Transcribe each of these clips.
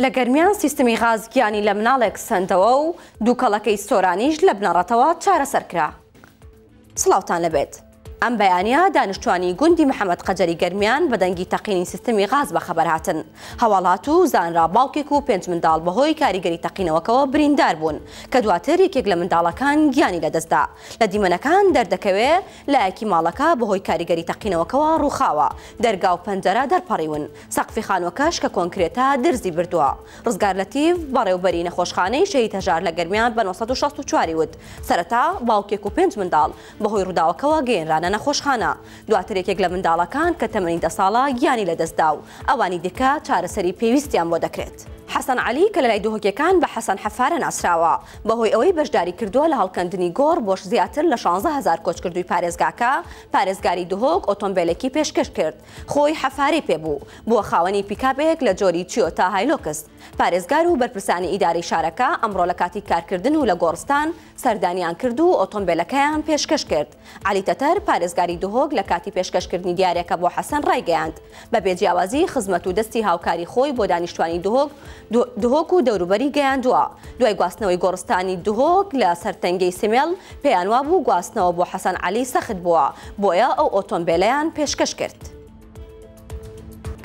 لە گەرمیان سیستمی غاز گیانی لە مناڵێک سندەوە و دووکەڵەکەی سۆرانیش لە بنەڕەتەوە چارەسەرکرا. سڵاوتان لەبێت. ئەم بەیانیە دانیشتوانی گوندی محەممەد قەجەری گەرمیان بە دەنگی تەقینی سیستمی غاز بەخەبەر هاتن. هەواڵات و زانرا باوکێک و 5 منداڵ بەهۆی کاریگەری تەقینەوەکەوە بریندار بوون کە دواتر یەکێک لە منداڵەکان گیانی لەدەستدا. لە دیمەنەکان دەردەکەوێ لایەکی ماڵەکە بەهۆی کاریگەری تەقینەوەکەوە ڕووخاوە، دەرگا و پەنجەرە دەرپەڕیون، سەقفی خانوەکەش کە کۆنکرێتە درزی بردووە. ڕزگار لەتیڤ بەڕێوەبەری نەخۆشخانەی شەهید هەژار لە گەرمیان بە 964 وت سەرەتا باوکێک و 5 منداڵ بەهۆی ڕووداوەکەوە گەیەنرانە نەخۆشخانە. دواتر یەکێک لە منداڵەکان کە تەمەنی 10 ساڵە گیانی لەدەستدا و ئەوانی دیکە چارەسەری پێویستیان بۆ دەکرێت. حەسەن عەلی کە لە لای دهۆکیەکان بە حەسەن حەفارە ناسراوە بەهۆی ئەوەی بەشداری کردووە لە هەڵکەندنی گۆڕ بۆش زیاتر لە 16,000 کۆچکردووی پارێزگاکە پارێزگاری دهۆک ئۆتۆمبیلێکی پێشکەش کرد. خۆی حەفاری پێبوو بۆ خاوەنی پیکاپێک لە جۆری چیۆتا هایلۆکس. پارێزگار و بەرپرسانی ئیداری شارەکە ئەمڕۆ لە کاتی کارکردن و لە گۆڕستان سەردانیان کرد و ئۆتۆمبیلەکەیان پێشکەش کرد. عەلی تەتەر پارێزگاری دهۆک لە کاتی پێشکەشکردنی دیارەکە بۆ حەسەن ڕایگەیاند بە بێجیاوازی خزمەت و دەستی هاوکاری خۆی بۆ دانیشتوانی دهۆک و دەوروبەری گەیاندووە. دوای گواستنەوەی گۆڕستانی دهۆک لە سەرتەنگەی سمێڵ پێیان وابوو گواستنەوە بۆ حەسەن عەلی سەخت بووە، بۆیە ئەو ئۆتۆمبیلەیان پێشکەش کرد.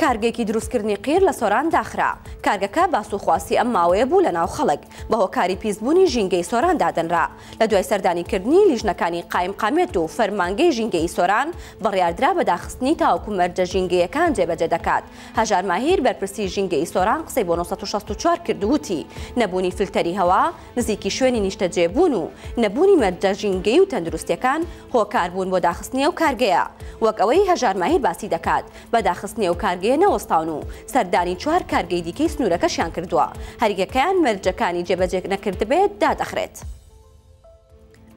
کارگێکی دروستکردنی قیر لە سۆران داخرا. کارگەکە باسوخواسی ئەم ماوەیە بوو لە ناو خەڵک بە هۆکاری پیسبوونی ژینگەی سۆران دادەنرا. لە دوای سەردانیکردنی لیژنەکانی قایم قامێت و فەرمانگەی ژینگەی سۆران بڕیاردرا بە داخستنی تاوەکو مەرجە ژینگەیەکان جێبەجێ دەکات. هەژار ماهیر بەرپرسی ژینگەی سۆران قسەی بۆ 964 کردووتی نەبوونی فیلتەری هەوا، نزیکی شوێنی نیشتەجێبوون و نەبوونی مەرجە ژینگەی و تەندروستیەکان هۆکار بوون بۆ داخستنی ئەو کارگەیە. وەک ئەوەی هەژار ماهیر باسی دەکات بە داخستنی ئەو کارگەیە نەوەستاون و سەردانی 4 کارگەی دیکەی سنوورەکەشیان کردووە. هەریەکەیان مەرجەکانی جێبەجێ نەکردبێت دادەخرێت.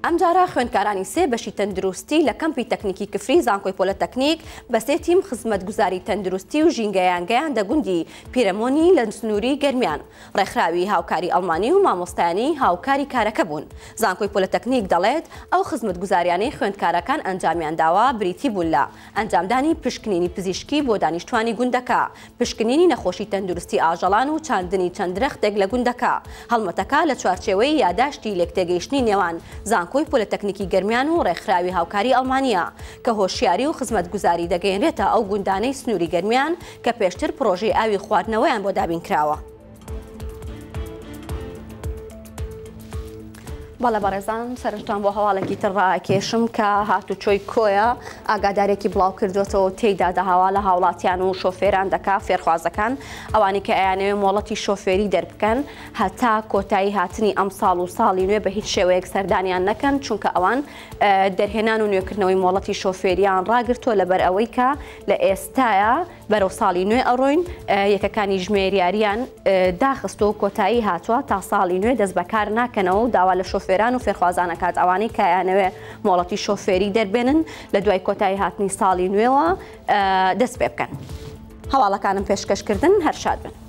ئەم جارە خوێندکارانی سێ بەشی تەندروستی لە کەمپی تەکنیکی کفری زانکۆی پۆلەتەکنیک بە سێ تیم خزمەتگوزاری تەندروستی و ژینگەیانگەیان دەگوندی پیرەمۆنی لە سنووری گەرمیان. ڕێکخراوی هاوکاری ئەڵمانی و مامۆستایانی هاوکاری کارەکە بوون. زانکۆی پۆلەتەکنیک دەڵێت ئەو خزمەتگوزاریانەی خوێندکارەکان ئەنجامیان داوە بریتی بوون لە ئەنجامدانی پشکنینی پزیشکی بۆ دانیشتوانی گوندەکە، پشکنینی نەخۆشی تەندروستی ئاژەڵان و چاندنی چەند درەختێک لە گوندەکە. هەڵمەتەکە لە چوارچێوەی یاداشتی لێکتێگەیشتنی نێوان زانکۆی پۆلەتەکنیکی گەرمیان و ڕێکخراوی هاوکاری ئەڵمانیا کە هۆشیاری و خزمەتگوزاری دەگەیەنرێتە ئەو گوندانەی سنووری گەرمیان کە پێشتر پرۆژەی ئاوی خواردنەوەیان بۆ دابین کراوە. بەڵێ بەڕێزان سەرنجتان بۆ هەواڵێکی تر ڕاکێشم کە هاتوچۆی کۆیە ئاگادارێکی بڵاو کردوێتەوە تێیدا دەهاوا لە هاوڵاتیان و شۆفێران دەکا فێرخوازەکان ئەوانی کە ئەیانەوێ مۆڵەتی شۆفێری دەربکەن هەتا کۆتایی هاتنی ئەم ساڵ و ساڵی نوێ بە هیچ شێوەیەک سەردانیان نەکەن چونکە ئەوان دەرهێنان و نوێکردنەوەی مۆڵەتی شۆفێریان ڕاگرتووە لەبەر ئەوەی کە لە ئێستاە بەرەو ساڵی نوێ ئەڕۆین یەکەکانی ژمێریاریان داخستۆ و کۆتایی هاتووە تا ساڵی نوێ دەست بەکار ناکەنەوە و داوا لە شۆفێران و فێرخوازانە کات ئەوانەی کایانەوێ مۆڵەتی شۆفێری دەربێنن لە دوای کۆتایی هاتنی ساڵی نوێەوە دەست پێ بکەن. هەواڵەکانم پێشکەشکردن هەر شاد بن.